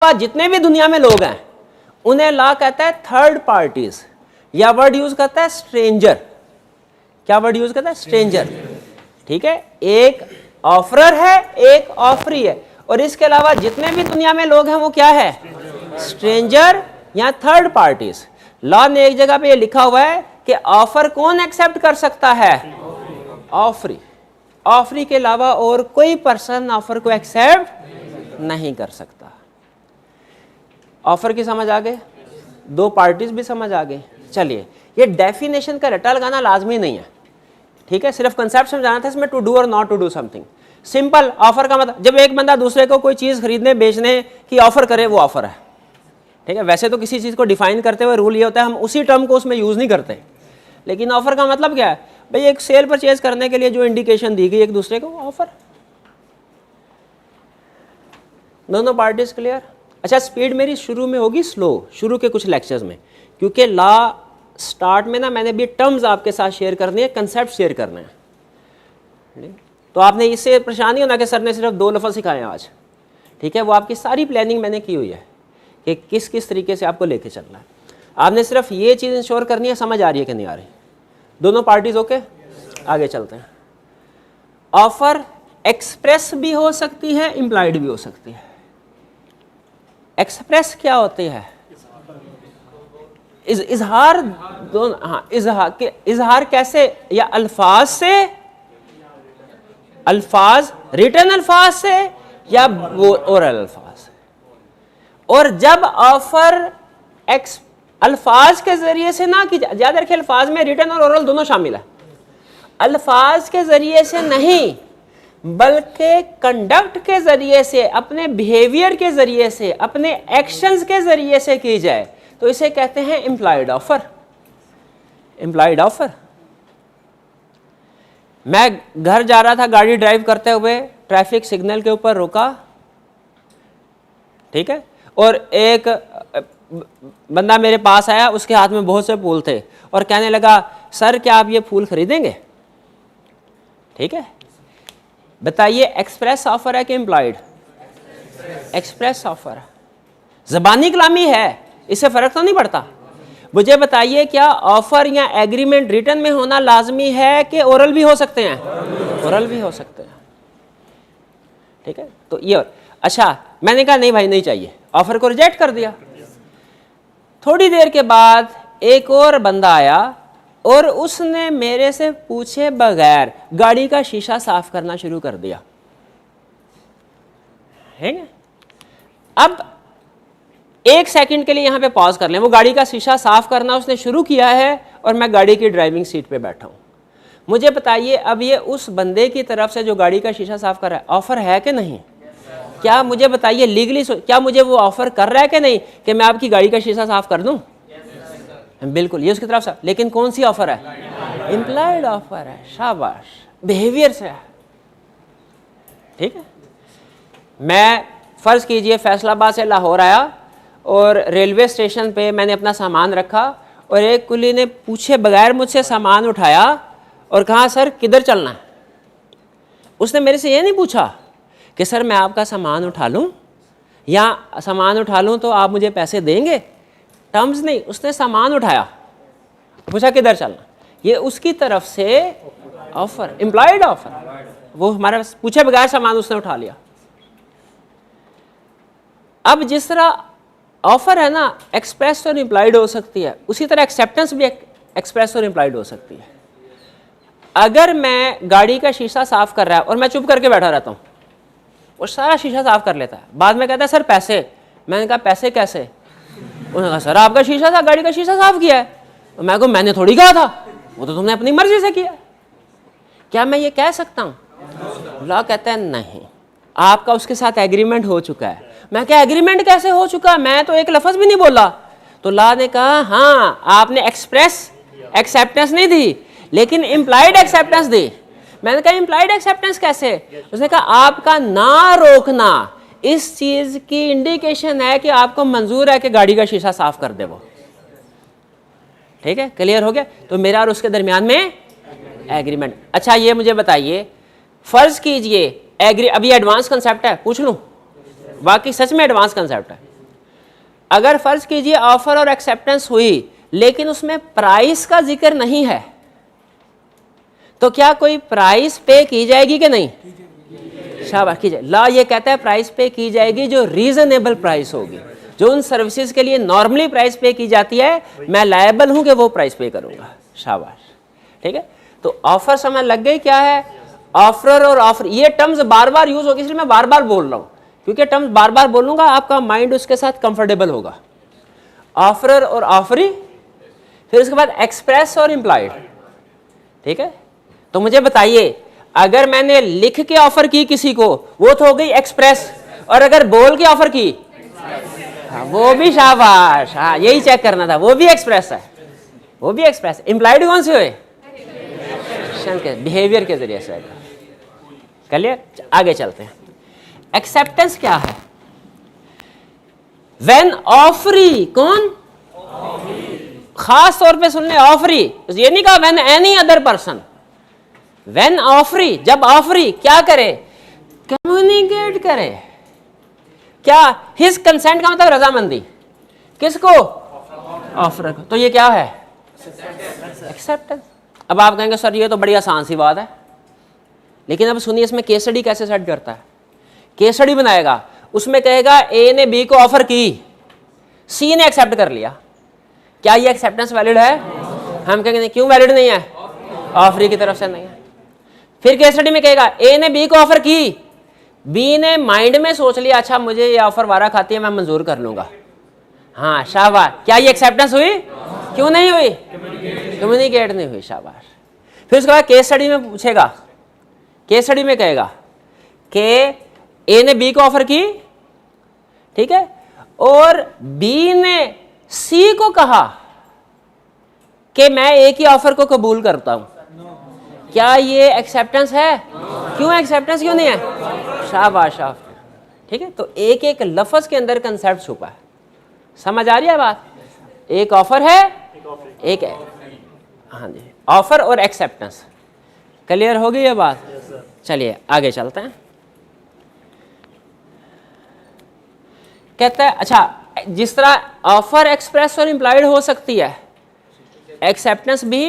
जितने भी दुनिया में लोग हैं उन्हें लॉ कहता है थर्ड पार्टीज, या वर्ड यूज करता है स्ट्रेंजर। क्या वर्ड यूज करता है? स्ट्रेंजर। ठीक है, एक ऑफरर है, एक ऑफरी है, और इसके अलावा जितने भी दुनिया में लोग हैं वो क्या है? स्ट्रेंजर या थर्ड पार्टीज। लॉ ने एक जगह पे ये लिखा हुआ है कि ऑफर कौन एक्सेप्ट कर सकता है? ऑफरी। ऑफरी के अलावा और कोई पर्सन ऑफर को एक्सेप्ट नहीं कर सकता। ऑफर की समझ आ गई, दो पार्टीज भी समझ आ गई। चलिए, ये डेफिनेशन का रटा लगाना लाजमी नहीं है, ठीक है, सिर्फ कंसेप्ट समझाना था इसमें, टू डू और not to do something. Simple offer का मतलब जब एक बंदा दूसरे को कोई चीज खरीदने बेचने की ऑफर करे वो ऑफर है, ठीक है। वैसे तो किसी चीज को डिफाइन करते हुए रूल ये होता है हम उसी टर्म को उसमें यूज नहीं करते, लेकिन ऑफर का मतलब क्या है भाई? एक सेल परचेज करने के लिए जो इंडिकेशन दी गई एक दूसरे को, ऑफर। दोनों पार्टीज क्लियर? अच्छा, स्पीड मेरी शुरू में होगी स्लो, शुरू के कुछ लेक्चर्स में, क्योंकि लॉ स्टार्ट में ना मैंने भी टर्म्स आपके साथ शेयर करने हैं, कंसेप्ट शेयर करने हैं। तो आपने इससे परेशान नहीं होना कि सर ने सिर्फ 2 लफ्ज़ सिखाए हैं आज, ठीक है। वो आपकी सारी प्लानिंग मैंने की हुई है कि किस किस तरीके से आपको लेके चलना है। आपने सिर्फ ये चीज़ इंश्योर करनी है समझ आ रही है कि नहीं आ रही। दोनों पार्टीज ओके, आगे चलते हैं। ऑफर एक्सप्रेस भी हो सकती है, इम्प्लाइड भी हो सकती है। एक्सप्रेस क्या होती है? इजहार। दोनों, हाँ, इजहार कैसे? या अल्फाज से, अल्फाज रिटन अल्फाज से, या वो ओरल अल्फाज से। और जब ऑफर अल्फाज के जरिए से ना की, याद रखिए अल्फाज में रिटन और ओरल दोनों शामिल है। अल्फाज के जरिए से नहीं बल्कि कंडक्ट के जरिए से, अपने बिहेवियर के जरिए से, अपने एक्शंस के जरिए से की जाए तो इसे कहते हैं इम्प्लाइड ऑफर। Implied offer. मैं घर जा रहा था, गाड़ी ड्राइव करते हुए ट्रैफिक सिग्नल के ऊपर रुका, ठीक है, और एक बंदा मेरे पास आया, उसके हाथ में बहुत से फूल थे और कहने लगा सर क्या आप ये फूल खरीदेंगे? ठीक है, बताइए एक्सप्रेस ऑफर है कि इम्प्लाइड? Express offer. ज़बानी कलामी है, इससे फर्क तो नहीं पड़ता। मुझे बताइए क्या ऑफर या एग्रीमेंट रिटन में होना लाजमी है कि ओरल भी हो सकते हैं? ओरल भी हो सकते हैं, ठीक है। तो ये अच्छा, मैंने कहा नहीं भाई नहीं चाहिए, ऑफर को रिजेक्ट कर दिया। थोड़ी देर के बाद एक और बंदा आया और उसने मेरे से पूछे बगैर गाड़ी का शीशा साफ करना शुरू कर दिया, है ना। अब 1 सेकंड के लिए यहां पे पॉज कर लें। वो गाड़ी का शीशा साफ करना उसने शुरू किया है और मैं गाड़ी की ड्राइविंग सीट पे बैठा हूं। मुझे बताइए अब ये उस बंदे की तरफ से जो गाड़ी का शीशा साफ कर रहा है ऑफर है कि नहीं? क्या मुझे बताइए लीगली क्या मुझे वो ऑफर कर रहा है कि नहीं कि मैं आपकी गाड़ी का शीशा साफ कर दूं? बिल्कुल, ये उसकी तरफ से। लेकिन कौन सी ऑफर है? इम्प्लाइड ऑफर है। शाबाश, बिहेवियर से है, ठीक है। मैं फर्ज कीजिए फैसलाबाद से लाहौर आया और रेलवे स्टेशन पे मैंने अपना सामान रखा और एक कुली ने पूछे बगैर मुझसे सामान उठाया और कहा सर किधर चलना है? उसने मेरे से ये नहीं पूछा कि सर मैं आपका सामान उठा लूं या सामान उठा लूं तो आप मुझे पैसे देंगे, टर्म्स नहीं। उसने सामान उठाया, पूछा किधर चलना। ये उसकी तरफ से ऑफर, इम्प्लॉयड ऑफर। वो हमारे पूछे बगैर सामान उसने उठा लिया। अब जिस तरह ऑफर है ना एक्सप्रेस और इम्प्लॉयड हो सकती है, उसी तरह एक्सेप्टेंस भी एक्सप्रेस और इम्प्लॉयड हो सकती है। अगर मैं गाड़ी का शीशा साफ कर रहा है और मैं चुप करके बैठा रहता हूँ, वो सारा शीशा साफ कर लेता है, बाद में कहता है सर पैसे। मैंने कहा पैसे कैसे? उन्होंने कहा सर आपका शीशा था, गाड़ी का शीशा साफ किया है। तो मैं कहूँ मैंने थोड़ी कहा था, वो तो तुमने अपनी मर्जी से किया। क्या मैं ये कह सकता हूँ? लॉ कहता है नहीं, आपका उसके साथ एग्रीमेंट हो चुका है। मैं क्या एग्रीमेंट कैसे हो चुका? मैं तो एक लफ्ज भी नहीं बोला। तो लॉ ने कहा हाँ आपने एक्सप्रेस एक्सेप्टेंस नहीं दी लेकिन इम्प्लाइड एक्सेप्टेंस दी। मैंने कहा इम्प्लाइड एक्सेप्टेंस कैसे? उसने कहा आपका ना रोकना इस चीज की इंडिकेशन है कि आपको मंजूर है कि गाड़ी का शीशा साफ कर दे वो, ठीक है। क्लियर हो गया? तो मेरा और उसके दरमियान में एग्रीमेंट। अच्छा ये मुझे बताइए, फर्ज कीजिए एग्री, अभी एडवांस कंसेप्ट है, पूछ लूं? वाकई सच में एडवांस कंसेप्ट है। अगर फर्ज कीजिए ऑफर और एक्सेप्टेंस हुई लेकिन उसमें प्राइस का जिक्र नहीं है, तो क्या कोई प्राइस पे की जाएगी कि नहीं? शाबाश, की जाए। लॉ ये कहता है प्राइस पे की जाएगी जो रीजनेबल प्राइस होगी, जो उन सर्विसेज के लिए नॉर्मली प्राइस पे की जाती है, मैं लायबल हूं कि वो प्राइस पे करूंगा। शाबाश, ठीक है। तो ऑफर समझ लग गई क्या है? ऑफर और ऑफर, ये टर्म्स बार बार यूज होगी, इसलिए मैं बार बार बोल रहा हूं, क्योंकि टर्म्स बार बार बोलूंगा आपका माइंड उसके साथ कंफर्टेबल होगा। ऑफर और ऑफरी, फिर उसके बाद एक्सप्रेस और इम्प्लाइड, ठीक है। तो मुझे बताइए, अगर मैंने लिख के ऑफर की किसी को, वो तो हो गई एक्सप्रेस, और अगर बोल के ऑफर की, हाँ, वो भी शाबाश, हाँ यही चेक करना था, वो भी एक्सप्रेस है, वो भी एक्सप्रेस। इम्प्लाइड कौन से हुए? बिहेवियर के जरिए से। चलिए आगे चलते हैं। एक्सेप्टेंस क्या है? व्हेन ऑफरी, कौन? खास तौर पे सुनने, ऑफरी, ये नहीं कहा when any other person. When offeree, जब ऑफरी क्या करे? कम्युनिकेट करे। क्या? हिज कंसेंट का मतलब रजामंदी, किसको? ऑफर को। तो ये क्या है? एक्सेप्टेंस। अब आप कहेंगे सर ये तो बड़ी आसान सी बात है, लेकिन अब सुनिए इसमें केस स्टडी कैसे सेट करता है। केस स्टडी बनाएगा, उसमें कहेगा ए ने बी को ऑफर की, सी ने एक्सेप्ट कर लिया, क्या ये एक्सेप्टेंस वैलिड है? हम कहेंगे नहीं। क्यों वैलिड नहीं है? ऑफरी की तरफ से नहीं है। फिर केस स्टडी में कहेगा ए ने बी को ऑफर की, बी ने माइंड में सोच लिया अच्छा मुझे ये ऑफर वारा खाती है, मैं मंजूर कर लूंगा। हाँ शाबाश, क्या ये एक्सेप्टेंस हुई? क्यों नहीं हुई? कम्युनिकेट नहीं हुई। शाबाश। फिर उसके बाद केस स्टडी में पूछेगा, केस स्टडी में कहेगा कि ए ने बी को ऑफर की, ठीक है, और बी ने सी को कहा कि मैं ए की ऑफर को कबूल करता हूं, क्या ये एक्सेप्टेंस है? क्यों एक्सेप्टेंस क्यों नहीं है? शाबाश, ठीक है। तो एक एक लफ्ज के अंदर कंसेप्ट छुपा है। समझ आ रही है बात? एक ऑफर है, एक है, हाँ जी, ऑफर और एक्सेप्टेंस। क्लियर हो गई ये बात? चलिए आगे चलते हैं। कहता है अच्छा, जिस तरह ऑफर एक्सप्रेस और इम्प्लाइड हो सकती है, एक्सेप्टेंस भी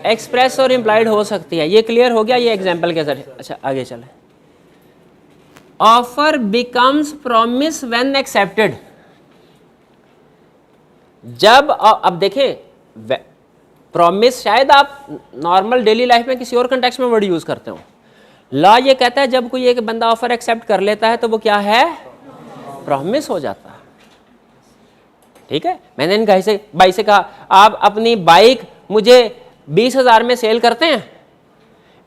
एक्सप्रेस और इम्प्लाइड हो सकती है। ये क्लियर हो गया ये एग्जांपल के जरिए। अच्छा आगे चले। Offer becomes promise when accepted. जब, अब देखें, प्रॉमिस शायद आप नॉर्मल डेली लाइफ में किसी और कंटेक्स्ट में वर्ड यूज करते हो। लॉ ये कहता है जब कोई एक बंदा ऑफर एक्सेप्ट कर लेता है तो वो क्या है? प्रॉमिस हो जाता है। ठीक है। मैंने इन भाई से कहा आप अपनी बाइक मुझे 20,000 में सेल करते हैं?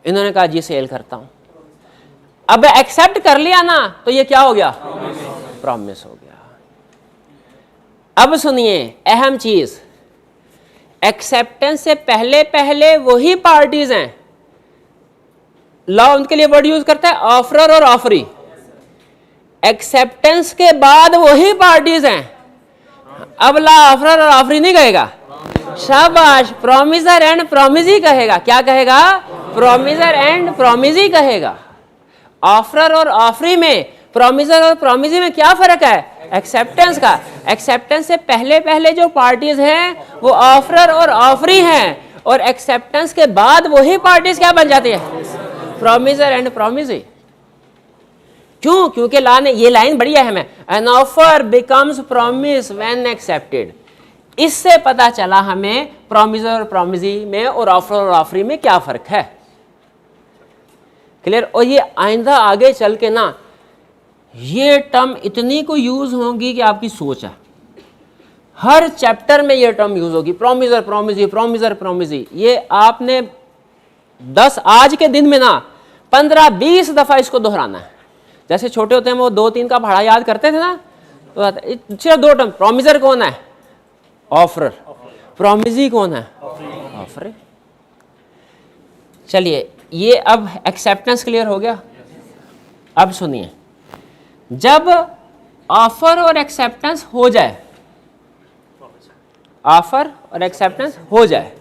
इन्होंने कहा जी सेल करता हूं। अब एक्सेप्ट कर लिया ना, तो ये क्या हो गया? प्रॉमिस हो गया। अब सुनिए अहम चीज, एक्सेप्टेंस से पहले पहले वही पार्टीज हैं, लॉ उनके लिए वर्ड यूज करता है ऑफरर और ऑफरी। एक्सेप्टेंस के बाद वही पार्टीज हैं, अब लॉ ऑफरर और ऑफरी नहीं कहेगा। शाबाश, प्रॉमिसर एंड प्रॉमिसी कहेगा। क्या कहेगा? प्रॉमिसर एंड प्रॉमिसी कहेगा। ऑफरर और ऑफरी में, प्रॉमिसर और प्रॉमिसी में क्या फर्क है? एक्सेप्टेंस का। एक्सेप्टेंस से पहले पहले जो पार्टीज हैं वो ऑफरर और ऑफरी हैं, और एक्सेप्टेंस के बाद वही पार्टीज क्या बन जाती है? Promisor and promisee. क्यों? क्योंकि लॉ ने, ये लाइन बड़ी अहम है, an offer becomes promise when accepted. इससे पता चला हमें प्रॉमिसर और प्रॉमिसी में और ऑफर और ऑफरी में क्या फर्क है। क्लियर? और ये आइंदा आगे चल के ना ये टर्म इतनी को यूज होंगी कि आपकी सोच है, हर चैप्टर में ये टर्म यूज होगी, प्रॉमिसर प्रॉमिसी, प्रॉमिसर प्रॉमिसी। ये आपने 10 आज के दिन में ना 15-20 दफा इसको दोहराना है। जैसे छोटे होते हैं वो 2-3 का पढ़ा याद करते थे ना, तो सिर्फ 2 टर्म, प्रॉमिसर कौन है? ऑफरर। प्रॉमिसी कौन है? ऑफर। चलिए ये अब एक्सेप्टेंस क्लियर हो गया। अब सुनिए, जब ऑफर और एक्सेप्टेंस हो जाए, ऑफर और एक्सेप्टेंस हो जाए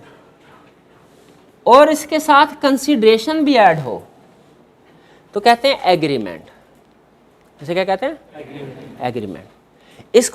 और इसके साथ कंसीडरेशन भी ऐड हो, तो कहते हैं एग्रीमेंट। इसे क्या कहते हैं? एग्रीमेंट। इसको